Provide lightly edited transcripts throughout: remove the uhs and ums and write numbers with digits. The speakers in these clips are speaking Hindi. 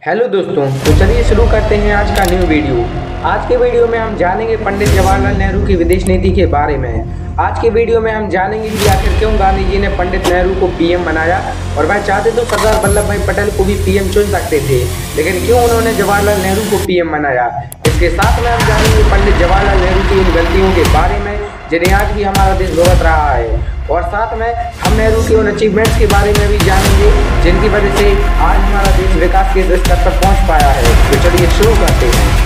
हेलो दोस्तों, तो चलिए शुरू करते हैं आज का न्यू वीडियो। आज के वीडियो में हम जानेंगे पंडित जवाहरलाल नेहरू की विदेश नीति के बारे में। आज के वीडियो में हम जानेंगे कि आखिर क्यों गांधी जी ने पंडित नेहरू को पीएम बनाया, और वह चाहते तो सरदार वल्लभ भाई पटेल को भी पीएम चुन सकते थे, लेकिन क्यों उन्होंने जवाहरलाल नेहरू को पीएम बनाया। इसके साथ में हम जानेंगे पंडित जवाहरलाल नेहरू की उन गलतियों के बारे में जिन्हें आज भी हमारा देश भुगत रहा है, और साथ में हम नेहरू के उन अचीवमेंट्स के बारे में भी जानेंगे जिनकी वजह से आज हमारा देश विकास के स्तर पर पहुंच पाया है। तो चलिए शुरू करते हैं।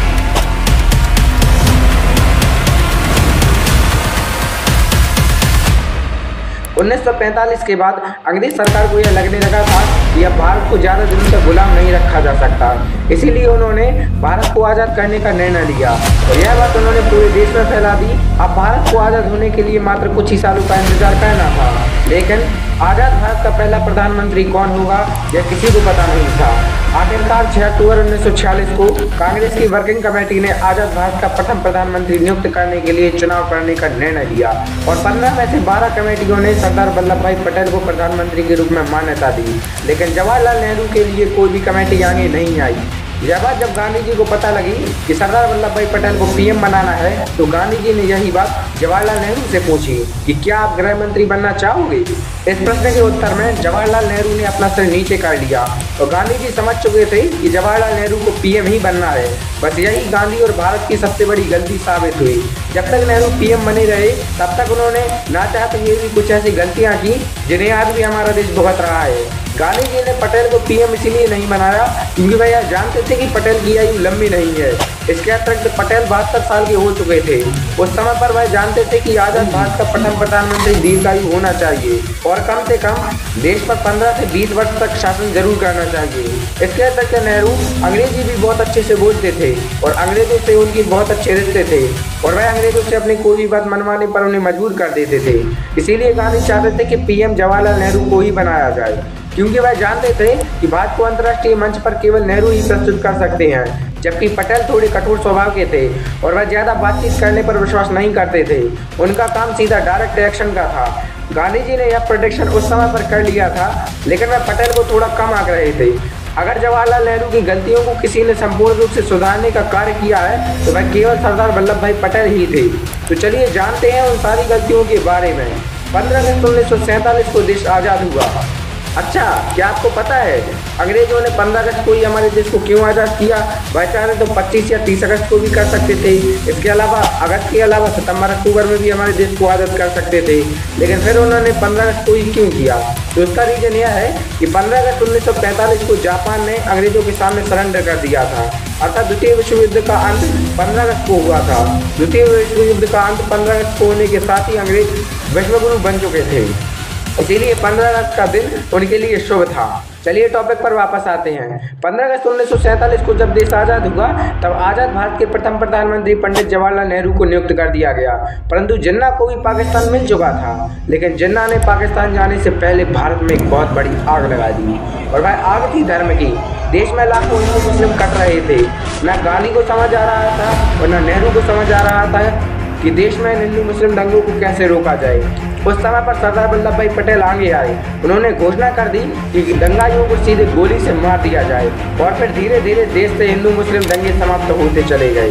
1945 के बाद अंग्रेज सरकार को यह लगने लगा था कि अब भारत को ज़्यादा दिनों तक गुलाम नहीं रखा जा सकता, इसीलिए उन्होंने भारत को आज़ाद करने का निर्णय लिया, और यह बात उन्होंने पूरे देश में फैला दी। अब भारत को आज़ाद होने के लिए मात्र कुछ ही सालों का इंतजार करना था, लेकिन आज़ाद भारत का पहला प्रधानमंत्री कौन होगा यह किसी को पता नहीं था। आखिरकार 6 अक्टूबर 1946 को कांग्रेस की वर्किंग कमेटी ने आज़ाद भारत का प्रथम प्रधानमंत्री नियुक्त करने के लिए चुनाव करने का निर्णय लिया, और 15 में से 12 कमेटियों ने सरदार वल्लभ भाई पटेल को प्रधानमंत्री के रूप में मान्यता दी, लेकिन जवाहरलाल नेहरू के लिए कोई भी कमेटी आगे नहीं आई। यह बात जब गांधी जी को पता लगी कि सरदार वल्लभ भाई पटेल को पीएम बनाना है, तो गांधी जी ने यही बात जवाहरलाल नेहरू से पूछी कि क्या आप गृह मंत्री बनना चाहोगे। इस प्रश्न के उत्तर में जवाहरलाल नेहरू ने अपना सिर नीचे कर लिया, और गांधी जी समझ चुके थे कि जवाहरलाल नेहरू को पीएम ही बनना है। बस यही गांधी और भारत की सबसे बड़ी गलती साबित हुई। जब तक नेहरू पीएम बने रहे, तब तक उन्होंने ना चाहते हुए भी कुछ ऐसी गलतियां की जिन्हें आज भी हमारा देश भुगत रहा है। गांधी जी ने पटेल को पीएम इसीलिए नहीं बनाया क्योंकि वह यह जानते थे कि पटेल की आयु लंबी नहीं है। इसके अतिरिक्त पटेल 72 साल के हो चुके थे। उस समय पर वह जानते थे कि आज़ाद भारत का प्रथम प्रधानमंत्री दीर्घायु होना चाहिए, और कम से कम देश पर 15 से 20 वर्ष तक शासन जरूर करना चाहिए। इसके अतिरिक्त नेहरू अंग्रेजी भी बहुत अच्छे से बोलते थे, और अंग्रेजों से उनकी बहुत अच्छे रिश्ते थे, और वह अंग्रेजों से अपनी कोई भी बात मनवाने पर उन्हें मजबूर कर देते थे। इसीलिए गांधी चाहते थे कि पीएम जवाहरलाल नेहरू को ही बनाया जाए, क्योंकि वह जानते थे कि भारत को अंतर्राष्ट्रीय मंच पर केवल नेहरू ही प्रस्तुत कर सकते हैं, जबकि पटेल थोड़े कठोर स्वभाव के थे और वह ज़्यादा बातचीत करने पर विश्वास नहीं करते थे। उनका काम सीधा डायरेक्ट एक्शन का था। गांधी जी ने यह प्रोटेक्शन उस समय पर कर लिया था, लेकिन वह पटेल को थोड़ा कम आंक रहे थे। अगर जवाहरलाल नेहरू की गलतियों को किसी ने संपूर्ण रूप से सुधारने का कार्य किया है तो वह केवल सरदार वल्लभ भाई पटेल ही थे। तो चलिए जानते हैं उन सारी गलतियों के बारे में। 15 अगस्त 1947 को देश आज़ाद हुआ। अच्छा, क्या आपको पता है अंग्रेजों ने 15 अगस्त को ही हमारे देश को क्यों आज़ाद किया? वह चाहे तो 25 या 30 अगस्त को भी कर सकते थे। इसके अलावा अगस्त के अलावा सितंबर अक्टूबर में भी हमारे देश को आज़ाद कर सकते थे, लेकिन फिर उन्होंने 15 अगस्त को ही क्यों किया? तो उसका रीज़न यह है कि 15 अगस्त 1945 को जापान ने अंग्रेजों के सामने सरेंडर कर दिया था, अर्थात द्वितीय विश्व युद्ध का अंत 15 अगस्त को हुआ था। द्वितीय विश्व युद्ध का अंत 15 अगस्त को होने के साथ ही अंग्रेज विश्वगुरु बन चुके थे, इसीलिए 15 अगस्त का दिन उनके लिए शुभ था। चलिए टॉपिक पर वापस आते हैं। 15 अगस्त 1947 को जब देश आज़ाद हुआ, तब आज़ाद भारत के प्रथम प्रधानमंत्री पंडित जवाहरलाल नेहरू को नियुक्त कर दिया गया, परंतु जिन्ना को भी पाकिस्तान मिल चुका था, लेकिन जिन्ना ने पाकिस्तान जाने से पहले भारत में एक बहुत बड़ी आग लगा दी, और वह आग थी धर्म की। देश में लाखों हिंदू मुस्लिम कट रहे थे। न गांधी को समझ आ रहा था और न नेहरू को समझ आ रहा था कि देश में हिंदू मुस्लिम दंगों को कैसे रोका जाए। उस समय पर सरदार वल्लभ भाई पटेल आगे आए। उन्होंने घोषणा कर दी कि दंगाइयों को सीधे गोली से मार दिया जाए, और फिर धीरे धीरे देश से हिंदू मुस्लिम दंगे समाप्त होते चले गए।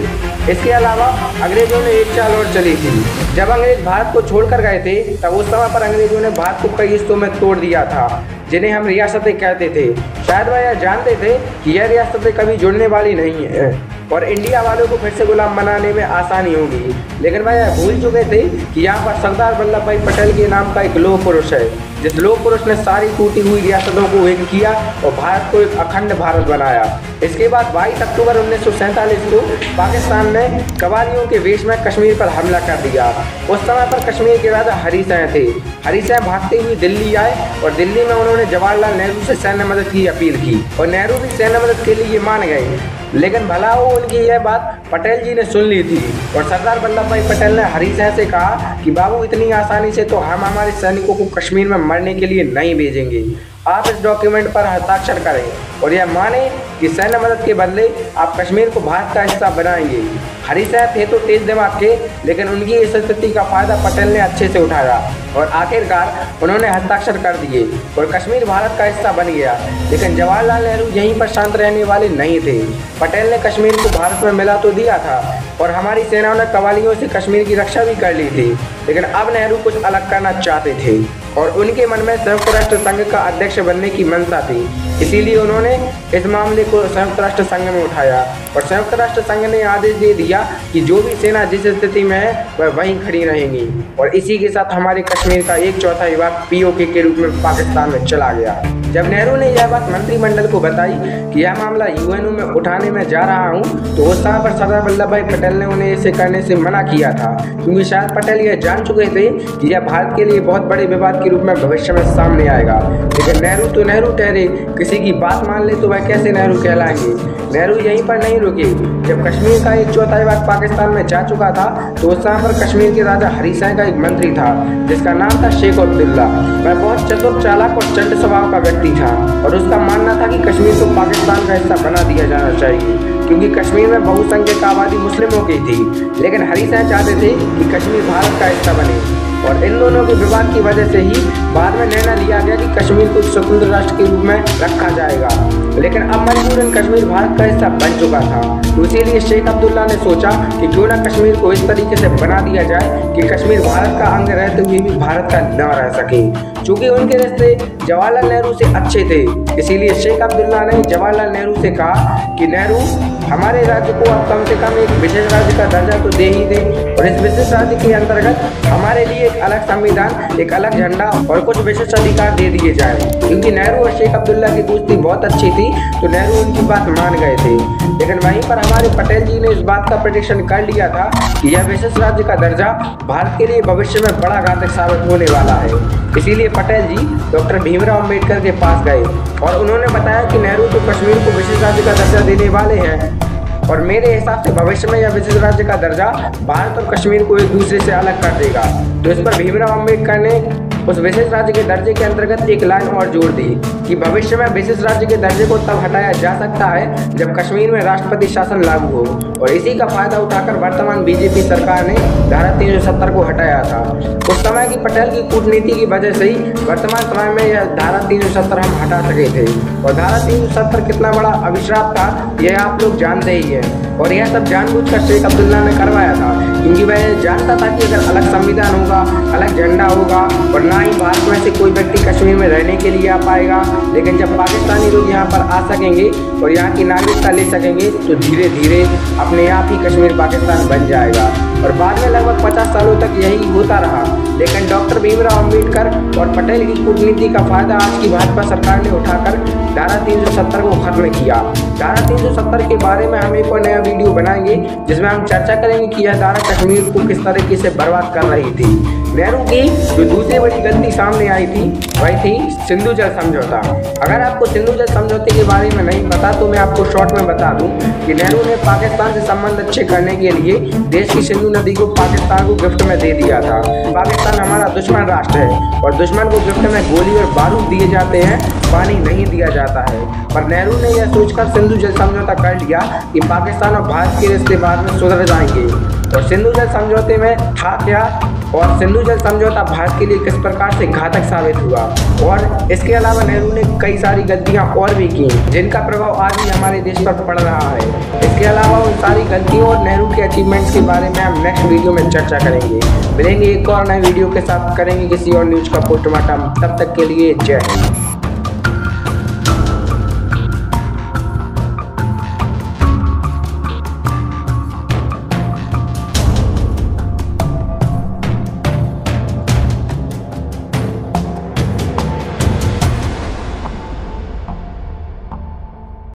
इसके अलावा अंग्रेजों ने एक चाल और चली थी। जब अंग्रेज भारत को छोड़कर गए थे, तब उस समय पर अंग्रेजों ने भारत को कई हिस्सों में तोड़ दिया था, जिन्हें हम रियासतें कहते थे। शायद वह यह जानते थे कि यह रियासतें कभी जुड़ने वाली नहीं है और इंडिया वालों को फिर से गुलाम बनाने में आसानी होगी, लेकिन वह यह भूल चुके थे कि यहाँ पर सरदार वल्लभ भाई पटेल के नाम का एक लोह पुरुष है, जिस लोह पुरुष ने सारी टूटी हुई रियासतों को एक किया और भारत को एक अखंड भारत बनाया। इसके बाद 22 अक्टूबर 1947 को पाकिस्तान ने कवालियों के वेश में कश्मीर पर हमला कर दिया। उस समय पर कश्मीर के राजा हरी सिंह थे। हरी सिंह भागते हुए दिल्ली आए, और दिल्ली में उन्होंने जवाहरलाल नेहरू से सैन्य मदद की अपील की, और नेहरू भी सैन्य मदद के लिए मान गए। लेकिन भला हो उनकी यह बात पटेल जी ने सुन ली थी, और सरदार वल्लभ भाई पटेल ने हरी सिंह से कहा कि बाबू, इतनी आसानी से तो हम हमारे सैनिकों को कश्मीर में मरने के लिए नहीं भेजेंगे। आप इस डॉक्यूमेंट पर हस्ताक्षर करें। और यह माने कि सैन्य मदद के बदले आप कश्मीर को भारत का हिस्सा बनाएंगे। हरी साहब थे तो तेज दिमाग के, लेकिन उनकी इस स्थिति का फायदा पटेल ने अच्छे से उठाया और आखिरकार उन्होंने हस्ताक्षर कर दिए और कश्मीर भारत का हिस्सा बन गया। लेकिन जवाहरलाल नेहरू यहीं पर शांत रहने वाले नहीं थे। पटेल ने कश्मीर को भारत में मिला तो दिया था और हमारी सेनाओं ने कवालियों से कश्मीर की रक्षा भी कर ली थी, लेकिन अब नेहरू कुछ अलग करना चाहते थे और उनके मन में संयुक्त राष्ट्र संघ का अध्यक्ष बनने की मंशा थी। इसीलिए उन्होंने इस मामले को संयुक्त राष्ट्र संघ में उठाया और संयुक्त राष्ट्र संघ ने आदेश दे दिया कि जो भी सेना जिस स्थिति में है वह वहीं खड़ी रहेंगी और इसी के साथ हमारे कश्मीर का 1/4 भाग पीओके के रूप में पाकिस्तान में चला गया। जब नेहरू ने यह बात मंत्रिमंडल को बताई कि यह मामला यूएनओ में उठाने में जा रहा हूं, तो उस समय पर सरदार वल्लभ भाई पटेल ने उन्हें इसे करने से मना किया था, क्योंकि शायद पटेल यह जान चुके थे कि यह भारत के लिए बहुत बड़े विवाद के रूप में भविष्य में सामने आएगा। लेकिन नेहरू तो नेहरू ठहरे, किसी की बात मान ले तो वह कैसे नेहरू कहलाएंगे। नेहरू यहीं पर नहीं रुके। जब कश्मीर का 1/4 भाग पाकिस्तान में जा चुका था, तो उस समय पर कश्मीर के राजा हरी सिंह का एक मंत्री था जिसका नाम था शेख अब्दुल्ला। वह बहुत चतुर, चालाक और चंट स्वभाव का व्यक्ति था और उसका मानना था कि कश्मीर को पाकिस्तान का हिस्सा बना दिया जाना चाहिए, क्योंकि कश्मीर में बहुसंख्यक आबादी मुस्लिमों की थी। लेकिन हरी सिंह चाहते थे कि कश्मीर भारत का हिस्सा बने और इन दोनों के विवाद की वजह से ही बाद में निर्णय लिया गया कि कश्मीर को स्वतंत्र राष्ट्र के रूप में रखा जाएगा। लेकिन अब मजबूरन कश्मीर भारत का हिस्सा बन चुका था, तो इसीलिए शेख अब्दुल्ला ने सोचा कि क्यों ना कश्मीर को इस तरीके से बना दिया जाए कि कश्मीर भारत का अंग रहते हुए भी भारत का न रह सके। चूंकि उनके रिश्ते जवाहरलाल नेहरू से अच्छे थे, इसीलिए शेख अब्दुल्ला ने जवाहरलाल नेहरू से कहा कि नेहरू, हमारे राज्य को अब कम से कम एक विशेष राज्य का दर्जा तो दे ही दे और इस विशेष राज्य के अंतर्गत हमारे लिए एक अलग संविधान, एक अलग झंडा और कुछ विशेष अधिकार दे दिए जाए। क्योंकि नेहरू और शेख अब्दुल्ला की दोस्ती बहुत अच्छी थी, तो नेहरू उनकी बात मान गए थे। लेकिन वहीं पर हमारे पटेल जी ने इस बात का प्रेडिक्शन कर लिया था कि यह विशेष राज्य का दर्जा भारत के लिए भविष्य में बड़ा घातक साबित होने वाला है। इसीलिए पटेल जी डॉक्टर भीमराव अम्बेडकर के पास गए और उन्होंने बताया कि नेहरू तो कश्मीर को विशेष राज्य का दर्जा देने वाले हैं और मेरे हिसाब से भविष्य में यह विशेष राज्य का दर्जा भारत और कश्मीर को एक दूसरे से अलग कर देगा। तो इस पर भीमराव अम्बेडकर ने उस विशेष राज्य के दर्जे के अंतर्गत एक लाइन और जोड़ दी कि भविष्य में विशेष राज्य के दर्जे को तब हटाया जा सकता है जब कश्मीर में राष्ट्रपति शासन लागू हो। और इसी का फायदा उठाकर वर्तमान बीजेपी सरकार ने धारा 370 को हटाया था। उस समय की पटेल की कूटनीति की वजह से ही वर्तमान समय में यह धारा 370 हम हटा सके थे। और धारा 370 कितना बड़ा अभिशाप था यह आप लोग जानते ही है। और यह सब जानबूझकर शेख अब्दुल्ला ने करवाया था, क्योंकि वह जानता था कि अगर अलग संविधान होगा, अलग झंडा होगा और ना ही भारत में से कोई व्यक्ति कश्मीर में रहने के लिए आ पाएगा, लेकिन जब पाकिस्तानी लोग यहाँ पर आ सकेंगे और यहाँ की नागरिकता ले सकेंगे तो धीरे धीरे अपने आप ही कश्मीर पाकिस्तान बन जाएगा। और बाद में लगभग 50 सालों तक यही होता रहा। लेकिन डॉक्टर भीमराव अम्बेडकर और पटेल की कूटनीति का फायदा आज की भाजपा सरकार ने उठाकर धारा 370 को खत्म किया। धारा 370 के बारे में हम एक और नया वीडियो बनाएंगे जिसमें हम चर्चा करेंगे कि यह धारा कश्मीर को किस तरीके से बर्बाद कर रही थी। नेहरू की जो दूसरी बड़ी गलती सामने आई थी वही थी सिंधु जल समझौता। अगर आपको सिंधु जल समझौते के बारे में नहीं पता तो मैं आपको शॉर्ट में बता दूं कि नेहरू ने पाकिस्तान से संबंध अच्छे करने के लिए देश की सिंधु नदी को पाकिस्तान को गिफ्ट में दे दिया था। पाकिस्तान हमारा दुश्मन राष्ट्र है और दुश्मन को गिफ्ट में गोली और बारूद दिए जाते हैं, पानी नहीं दिया जाता है। पर नेहरू ने यह सोचकर सिंधु जल समझौता कर लिया कि पाकिस्तान और भारत के रिश्ते बाद में सुधर जाएंगे। और सिंधु जल समझौते में था क्या और सिंधु जल समझौता भारत के लिए किस प्रकार से घातक साबित हुआ। और इसके अलावा नेहरू ने कई सारी गलतियां और भी की जिनका प्रभाव आज भी हमारे देश पर पड़ रहा है। इसके अलावा उन सारी गलतियों और नेहरू के अचीवमेंट्स के बारे में हम नेक्स्ट वीडियो में चर्चा करेंगे। मिलेंगे एक और नए वीडियो के साथ, करेंगे किसी और न्यूज का पोस्टमार्टम। तब तक के लिए जय हिंद।